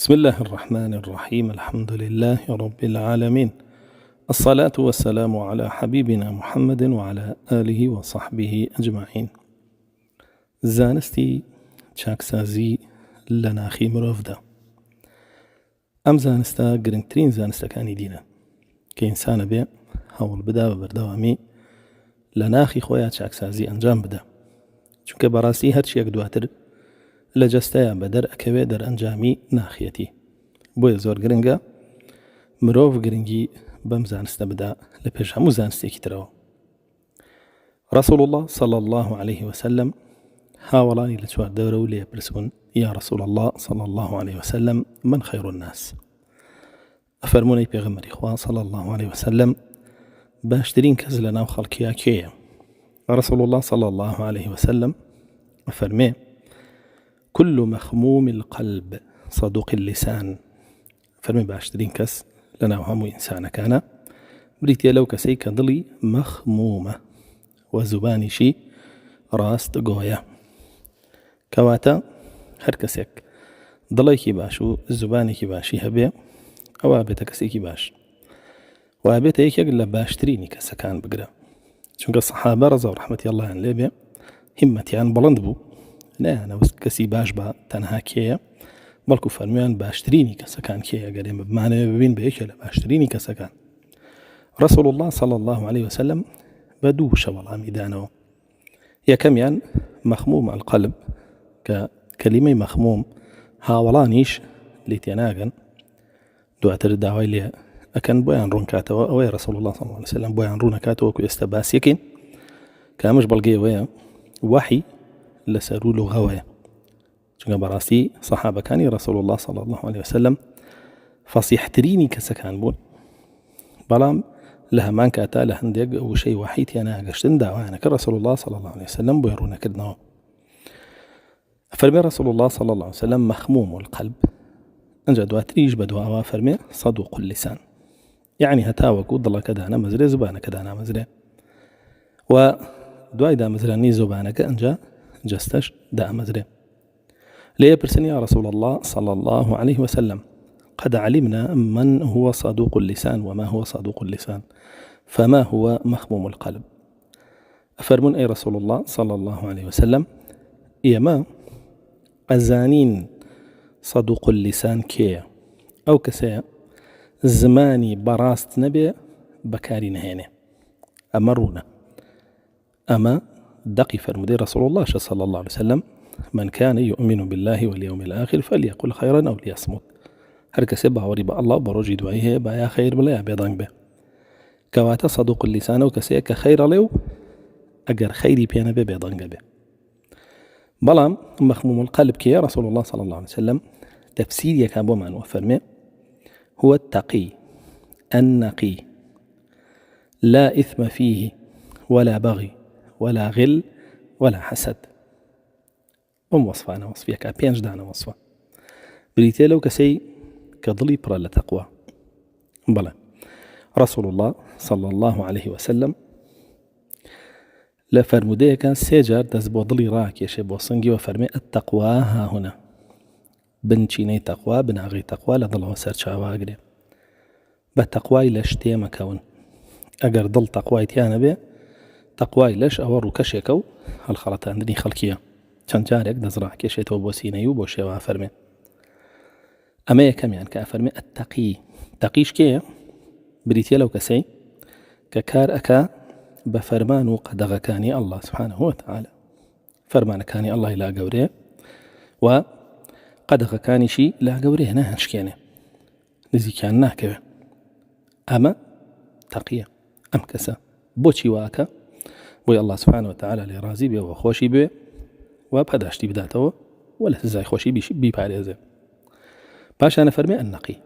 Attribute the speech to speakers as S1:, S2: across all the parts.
S1: بسم الله الرحمن الرحيم. الحمد لله رب العالمين، الصلاة والسلام على حبيبنا محمد وعلى آله وصحبه أجمعين. زانستی چاکسازی لە ناخی مرۆڤدا. ئەم زانستە گرنگترین زانستەکانی دینە کە ئینسانە بێ هەوڵ بدا بە بەردەوامی لە ناخی خۆیان چاکسازی ئەنجام بدە، چونکە بەڕاستی هەرچیەک دواتر لە جەستەیە بە دەرئەکەوێ دەرئەنجامی ناخیەتی. بۆیە زۆر گرنگە مرۆڤ گرنگی بەم زانستە بدا لە پێش هەموو زانستێکی ترەوە. رسول الله صلى الله عليه وسلم هاوڵانی لە چوار دەورە و لێ پرسبوون: یا رسول الله صلى الله عليه وسلم من خير الناس؟ ئەفەرموونەی پێغەمبەری خوا صلى الله عليه وسلم باشترین کەس لە ناو خەڵکیە کێیە؟ رسول الله صلى الله عليه وسلم ئەفەرمێ: كل مخموم القلب صدوق اللسان. فرمي باشترين كس لنا وهمو إنسان كان بريتيا لو كسي كضلي مخمومة وزباني شي راست قوية كواتا هر كسيك ضلي كي باشو زباني كي باشي هبي أو أبيتا كسي كي باش وأبيتا يكي أقل باشتريني كسا كان بقرا چونك الصحابة رضا ورحمة الله عن ليبيا همتي عن بلند بو لا أنا كسي باش با تنها كيه بەڵکو فەرمویان باشترینی کەسەکان کێیە گەرێمە بمانەوێ ببین بە یەکێ لە باشترینی کەسەکان. رسول الله صلى الله عليه وسلم بە دوو شە وەڵامی دانەوە. یەکەمیان مەخموم القلب کە کەلیمەی مەخموم هاوڵانیش لێ تێناگەن، دواتر داوای لێ ئەکەن بۆیان ڕوونکاتەوە ئەوەی رسول الله صلى الله عليه وسلم بۆیان ڕوونەکاتەوە وەکو ئێستا باسیەکەین کە ئەمەش بەڵگەیەوەیە وحی لەسەر و لوغەوەیە، چونکە بەڕاستی سەحابەکانی رسول الله صلى الله عليه وسلم فەسیحترینی کەسەکان بوون، بەڵام لە هەمان کاتا لە هەندێک وشەی وحی تێناگەشتن داوایانە کە رسول الله صلى الله عليه وسلم بۆی ڕوونەکردنەوە. فەرمێ رسول الله صلى الله عليه وسلم مەخموم القلب، ئەنجا دواتریش بە دواوە فەرمێ صدوق اللسان، یعنی هەتاوەکو دڵەکە دانەمەزرێ زبانەکە دانامەزرێ، و دوای دامەزرانی زبانەکە ئەنجا جەستەش دامەزرێ. ليه برسني يا رسول الله صلى الله عليه وسلم قد علمنا من هو صدوق اللسان وما هو صدوق اللسان فما هو مخموم القلب؟ أفرمون أي رسول الله صلى الله عليه وسلم إيما أزانين صدوق اللسان كيه أو كسيه زماني براست نبي بكاري نهينه أمرونا أما دقي فرمودي رسول الله صلى الله عليه وسلم من كان يؤمن بالله واليوم الآخر فليقل خيرا أو ليصمت. هر کەسێ باوەڕی بە الله بە ڕۆژی دوایی هەیە با یا خەیر بڵێ یا بێدەنگ بێ. کەواتە صدوق اللسان و کەسەیە کە خەیرەڵێ و ئەگەر خەیری پێ نەبێ بێدەنگە بێ. بەڵام مەخموم القلب کێیە؟ رسول الله صلى الله عليه وسلم تفسیریەکان بۆمان وەفەرمێ: هو التقي النقي لا إثم فيه ولا بغي ولا غل ولا حسد. وصفانە وەصفیەکە پێنج دانە وەصفە بریتێ لەو کەسەی کە دڵی پڕە لە تەقوا. بەڵێ رسول الله صلى الله عليه وسلم لە فەرمودەیەکان سێ جار دەست بۆ دڵی ڕاکێشێ بۆ سنگی و فەرمێ التەقوا هاهونە، بنچینەی تەقوا بناغی تەقوا لە دڵەوە سەرچاواگرێ. بە تەقوای لەش تێمەکەون، ئەگەر دڵ تەقوای تیانە بێ تەقوای لەش ئەوە ڕووکەشێکە و هەڵخەڵەتاندنی خەڵکیە، چەند جارێک دەزڕا کێشێتەوە بۆ سینەی و بۆ شێوە فەرمێ. ئەمە یەکەمیان کە فەرمێ التەقی. تەقیش کێیە؟ بریتیە لەو کەسەی کە کار ئەکا بە فەرمان و قەدەغەکانی الله سبحانه وتعالى، فەرمانەکانی الله لا گەورەیە و قەدەغەکانیشی لا گەورەیە نەهەشکێنێ، نزیکیان ناکەوێ. ئەمە تەقیە ئەم کەسە. بۆچی واکە؟ بۆی الله سبحانه وتعالى لێ ڕازی بێ و خۆشی بێ و پەداشتی بداتەوە و لە سزای خۆشی بیپارێزێ. پاشانە فەرمێ النەقی.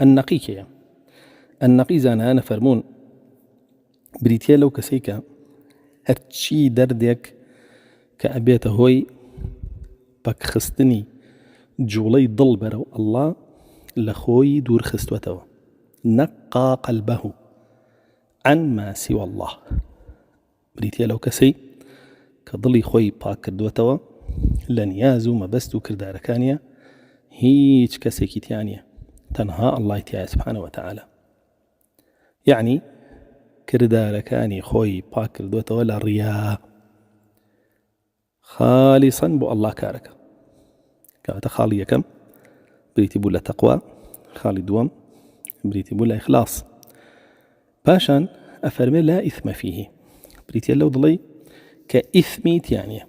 S1: النەقی کێیە؟ النەقی زانایانە فەرموون بریتیە لەو کەسەی کە هەرچی دەردێک کە ئەبێتە هۆی پەکخستنی جوڵەی دڵ بەرەو الله لە خۆی دوور خستوەتەوە. نەقا قەلبەه عن ما سوى الله. بریتیە لەو کەسەی کە دڵی خۆی پاک کردوێتەوە لە نیاز و مەبەست و کردارەکانیە هیچ کەسێکی تیانە تەنها ئەڵڵای تایە سبحانه وتعالى. یعنی کردارەکانی خۆی پاک کردوێتەوە لە ڕیا، خالیصەن بۆ ئەڵڵا کارەکە. کەواتە خاڵی یەکەم بریتی بوو لە تەقوا، خاڵی دووەم بریتی بوو لە ئیخلاص. پاشان ئەفەرمێ لا ئیثمە فیه، بریتە لەو دڵی کە ئیثمی تیانە.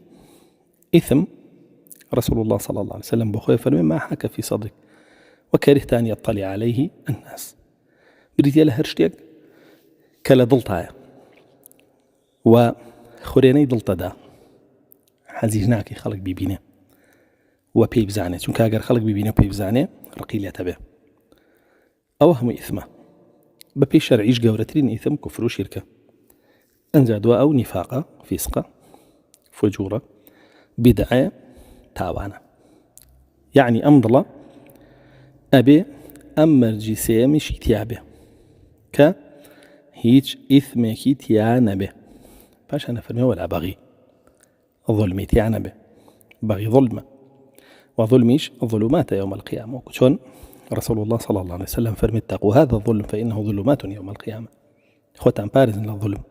S1: ئیثم رسول الله صلى الله عليه وسلم بخوي فرمي ما حك في صدرك وكرهت أن يطلع عليه الناس. بريتي له هرشتيك كلا ضلطها وخوريني ضلطة دا حزيجناكي خلق بيبينه وبي بزعنه، چونك اگر خلق بيبينه وبي بزعنه رقيلة به أو هم إثمه ببي شرعيش قورترين إثم كفر وشركة أنزادوا أو نفاقة فسقة فجورة بدعة تاوانا. يعني أمضلا أبي أمرجي سيمش تيابه ك هيج إثمكي تيانا به. باش أنا فرمي ولا بغي ظلمي تيانا به، بغي ظلمة وظلميش الظلمات يوم القيامة. وكشون رسول الله صلى الله عليه وسلم فرمي اتقوا هذا الظلم فإنه ظلمات يوم القيامة. خوتان بارز للظلم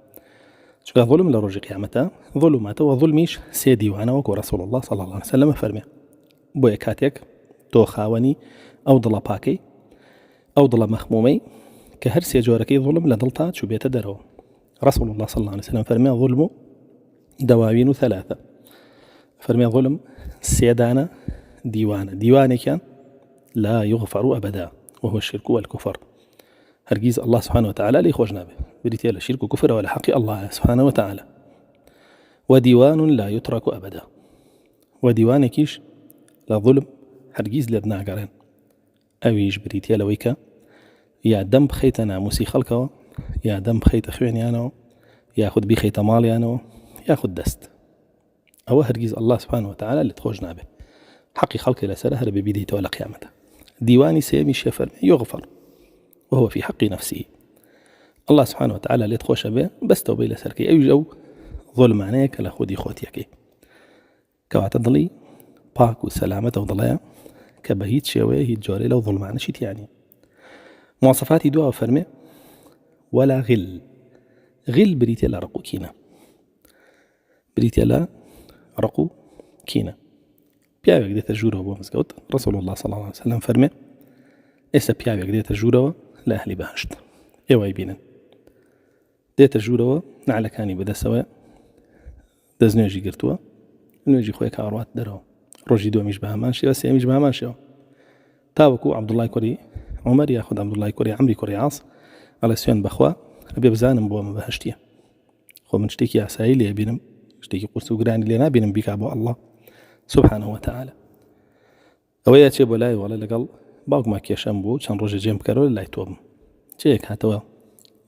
S1: شو ظلم لرجع قيامته ظلمات وظلميش سيدي وأنا وكو رسول الله صلى الله عليه وسلم فرمي بو يكاتيك تو خاوني أو ضل باكي أو ضل مخمومي كهرسي جوركي ظلم لضلتا شو بيتدرو. رسول الله صلى الله عليه وسلم فرمي ظلم دواوين ثلاثة، فرمي ظلم سيدانا ديواني كان لا يغفر أبدا وهو الشرك والكفر. هرجيز الله سبحانه وتعالى لي خوجنا به بريتي لا شرك وكفر ولا حق الله سبحانه وتعالى. وديوان لا يترك أبدا، وديوانكيش لا ظلم هرجيز لبنا قرن أويش بريتي لويكا يا دم بخيت ناموسي خلقه، يا دم بخيت خويني أنا، ياخذ بخيت مالي أنا، ياخذ دست أو هرجيز الله سبحانه وتعالى اللي تخوجنا به حقي خلقي لسره ببيديته ولا قيامته. ديواني سيمي شفر يغفر وهو في حق نفسه. الله سبحانه وتعالى اللي تخوش به بس توبي لسركي أي جو ظلم عنيك لخودي خوتيكي كواتضلي باك وسلامته وضليا كبهيت شويه هيت جوري لو ظلم عنا شيت. يعني مواصفاتي دعاء فرمي ولا غل بريتي لا رقو كينا، بريتي لا رقو كينا بياوي قديت الجورة ومزقوت. رسول الله صلى الله عليه وسلم فرمي إسا بياوي قديت الجورة لأهلي بهشت إيواي بينا ديت الجورة نعلى كاني بدا سواء دزنيجي قرتوا نيجي خويك عروات دروا رجي دو مش بهمانشي بس مش بهمانشي تاوكو عبد الله كوري عمر ياخذ عبد الله كوري عمري كوري عاص على سيان بخوا أبي بزانم بوا مبهشتيه خو من شتيكي عسايل يبينم شتيكي قرسو قراني لنا بينم بيك أبو الله سبحانه وتعالى. أويا تشي بولاي ولا لقل باوك ما كيشان بو كان رجي جيم بكارو لا يتوب تشيك هاتوا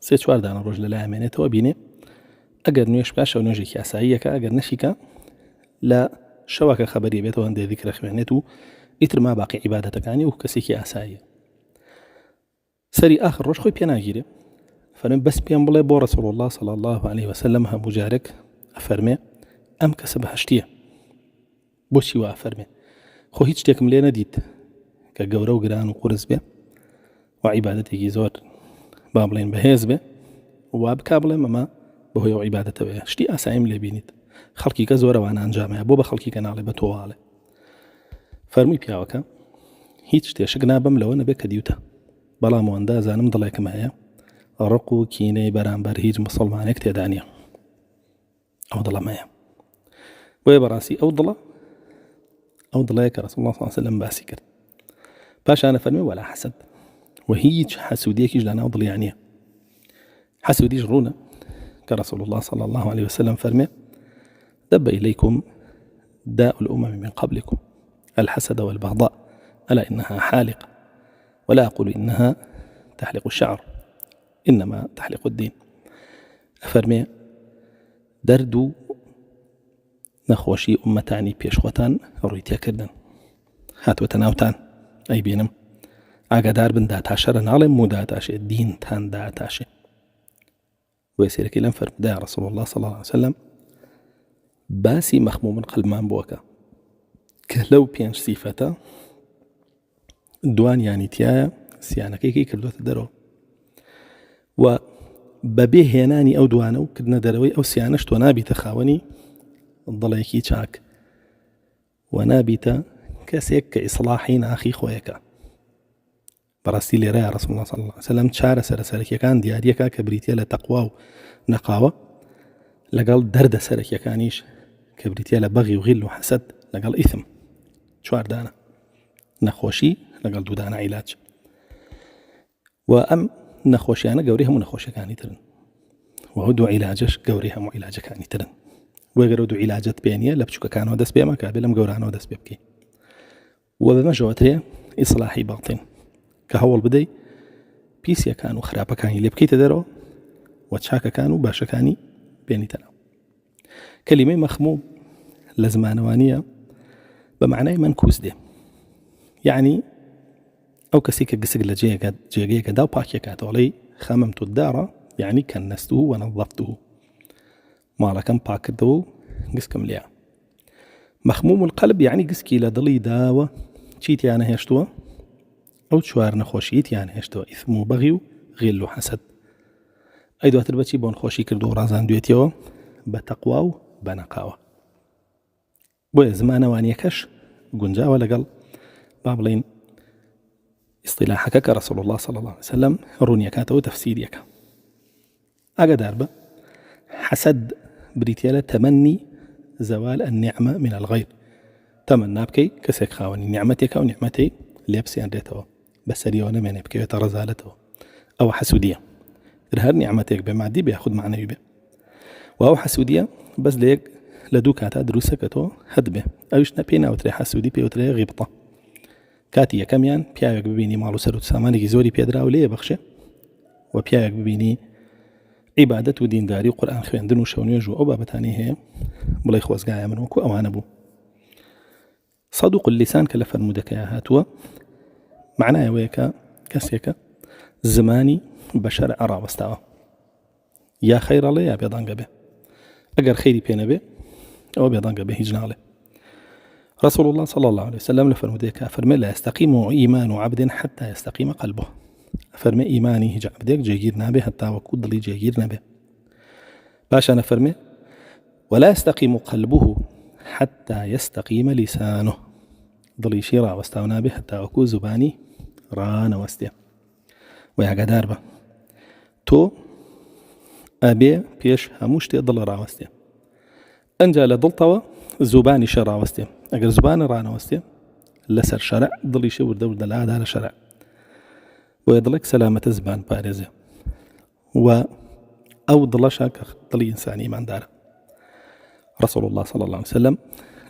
S1: سي چوار دانا رجل لا امنه بيني اگر نويش باش او نوجي كاسايك اگر نشيكا لا شواكه خبريه بيتو عند ذكر خوانيتو اتر ما باقي عبادتك يعني وكسيكي اسايه سري اخر روش خوي بيناجيري فرم بس بيان بلا بو رسول الله صلى الله عليه وسلم هم مجارك افرمي ام كسب هشتيه بوشي وافرمي خو هیچ تێکم لێ نەدیت کە گەورە و گران و قورس بێ و عیبادەتێکی زۆر با بڵێن بەهێز بێ و بکا بڵێم ئەمە بەهۆی ئەو عیبادەتە بێ شتی ئاساییم لێ بینیت خەڵکی کە زۆرەوانە ئەنجامەیە بۆ بە خەڵکی کە ناڵێ بە تۆواڵێ فەرمووی پیاوەکە هیچ شتێشک نابم لەوە نەبێ کە دیوتە بەڵام ئەوەندە زانم دڵێکم هەیە ڕق و کینەی بەرامبەر هیچ مسڵمانێک تێدا نییە ئەو دڵەم هەیە بۆیە بەڕاستی ئەو دڵەیە کە رسول الله صلى الله عليه وسلم باسی کرد پاشانە فەرمێ وەلا حەسەد و هیچ حەسوودیەکیش لە ناو دڵیان نییە حەسوودیش ڕوونە کە رسول الله صلى الله عليه وسلم فەرمێ دب إليكم داء الأمم من قبلكم الحسد والبغضاء ألا إنها حالقة ولا أقول إنها تحلق الشعر إنما تحلق الدين أفرمي دردو نخوشي أمتاني بيشخوتان رويتيا كردن هاتو تناوتان أي بينم ئاگادار بن داتاشە ناڵێم و داتاشێ دینتان داتاشێ بۆ سێرەکەی لەم فەرموودا رسول الله صلى الله عليه وسلم باسی مەخمومن قەلبمان بووەکە کە لەو پێنج سیفەتە دوانیانی تایە سییانەکەی کردوتە دەرەوە و بەبێ هێنانی ئەو دوانە و کردنە دەرەوەی ئەو سییانەش تۆ نابیتە خاوەنی دڵێکی چاک و نابیتە کەسێک کە ئیسلاحی ناخی خۆیەکە. بەڕاستی لێرەیە ڕەسوڵ الله صلی الله علیه وسلم چارە سەرەکیەکان دیاریەکە کە بریتیە لە تەقوا و نەقاوە لەگەڵ دەردە سەرەکیەکانیش کە بریتیە لە بەغی و غیل و حەسەد لەگەڵ ئیثم چواردانە نەخۆشی لەگەڵ دوودانە عیلاج. و ئەم نەخۆشیانە گەورەی هەموو نەخۆشیەکانی ترن و ئەو دوو عیلاجش گەورەی هەموو عیلاجەکانی ترن. وەگەر دوو عیلاجت پێ نییە لە بچووکەکانەوە دەست پێ مەکە، بێ لەم گەورانەوە دەست پێ بکەی و بەمەژەوەترێ ئیسلاحی باڵتین کە هەوڵ بدەی پیسیەکان و خراپەکانی لێ بکەیتە دەرەوە و چاکەکان و باشەکانی بێنیتە ناو. کەلیمەی مەخموم لە زمانەوانیە بە معنای منکوس دێ، یعنی ئەو کەسی کە گسک لە جێگەیەکەدا و پاکیەکاتەوەڵی خەمەمت الدارە یعنی کەنەستوه و نەظەفتوه، ماڵەکەم پاک کردەوە و گسکم لێیە. مەخموم القەلب یعنی گسکی لە دڵی داوە چیتیانە هێشتووە، ئەو چوار نەخۆشییتیان هێشتەوە، ئیثم و بەغی و غیل و حەسەد. ئەی دواتر بەچی بۆ نەخۆشی کردو و ڕازاندوێتیەوە بە تەقوا و بە نەقاوە. بۆیە زمانەوانیەکەش گونجاوە لەگەڵ با بڵین ئیستیلاحەکە کە ڕەسوڵ الله صلی الله علیه وسلم ڕوونیەکاتەوە تەفسیریەکە. ئاگادار بە حەسەد بریتیە لە تەمەنی زەوال النعمە من الغیر، تەمەنا بکەی کەسێک خاوەنی نیعمەتێکە و نیعمەتەی لێ بسێنرێتەوە بەسەریەوە نەمێنێ بکەوێتە ڕەزالەتەوە، ئەوە حەسوودیە. هەر نیعمەتێک بێ مادی بێ خود معنەوی بێ و ئەو حەسوودیە بەس لە یەک لە دوو کاتا دروستە کە تۆ هەد بێ، ئەویش نە پێی ناوترێ حەسوودی، پێوترێ غیبتە. کاتی یەکەمیان پیاوێک ببینی ماڵ و سەر و سامانێکی زۆری پێدرا و لێ بەخشێ و پیاوێک ببینی عیبادەت و دینداری و قورئان خوێندن و شەونێژ و ئەو بابەتانی هەیە بڵێ خۆزگایە من وەکو ئەوانە بوو. صەدوق اللسان کە لە فەرموودەکەیە هاتووە معنایەوەیە کە کەسێکە زمانی بە شەرع ڕاوەستاوە، یا خەیڕەڵێ یا بێدەنگە بێ، ئەگەر خەیری پێ نەبێ ئەوە بێدەنگە بێ هیچ ناڵێ. رسول الله صلى الله عليه وسلم لفرموديك فرمي لا يستقيم إيمان عبد حتى يستقيم قلبه، فرمي إيماني هج عبدك جيجير نابه حتى وكود لي جيجير نابه. باش أنا فرمي ولا يستقيم قلبه حتى يستقيم لسانه، ضلي شيرا واستونا به حتى وكو زباني رانا واستيا. ويا قدار با تو أبي بيش هموش تضل راوستيا أنجا لضلطوا زباني شراوستيا، ئەگەر زبانە ڕانەوەستێ لەسەر شەرع دڵیشە وردە وردە لە ئادارە شەرع، بۆیە دڵێک سەلامەتە زبان پارێزێ و ئەو دڵەشە کە دڵی ئینسانی ئیماندارە. رسول الله صلى الله عليه وسلم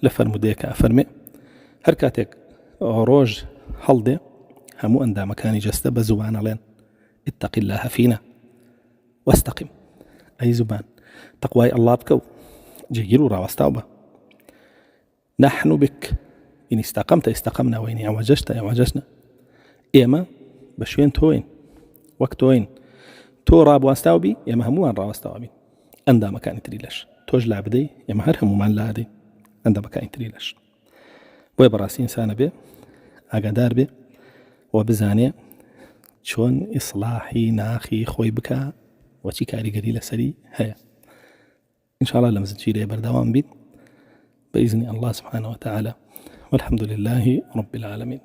S1: لە فەرمودەیەکە ئەفەرمێ هەر کاتێک ڕۆژ هەڵدێ هەموو ئەندامەکانی جەستە بە زوبان ئەڵێن اتق الله فينا واستقم، ئەی زوبان تەقوای ئەڵڵا بکە و جێگیر و ڕاوەستاو بە. نحن بك إن استقمت استقمنا وإن اعوججت اعوججنا، إما بشوين توين وقتوين تو راب واستاو بي إما هموان را واستاو بي أندا مكان تريلش توج لعبدي إما هر همومان لعدي أندا مكان تريلش. بوي براسي إنسان بي أقدار بي وبزاني چون إصلاحي ناخي خوي بكا وچي كاري قليلة سري هيا إن شاء الله لمزد شيري بردوان بيت بإذن الله سبحانه وتعالى، والحمد لله رب العالمين.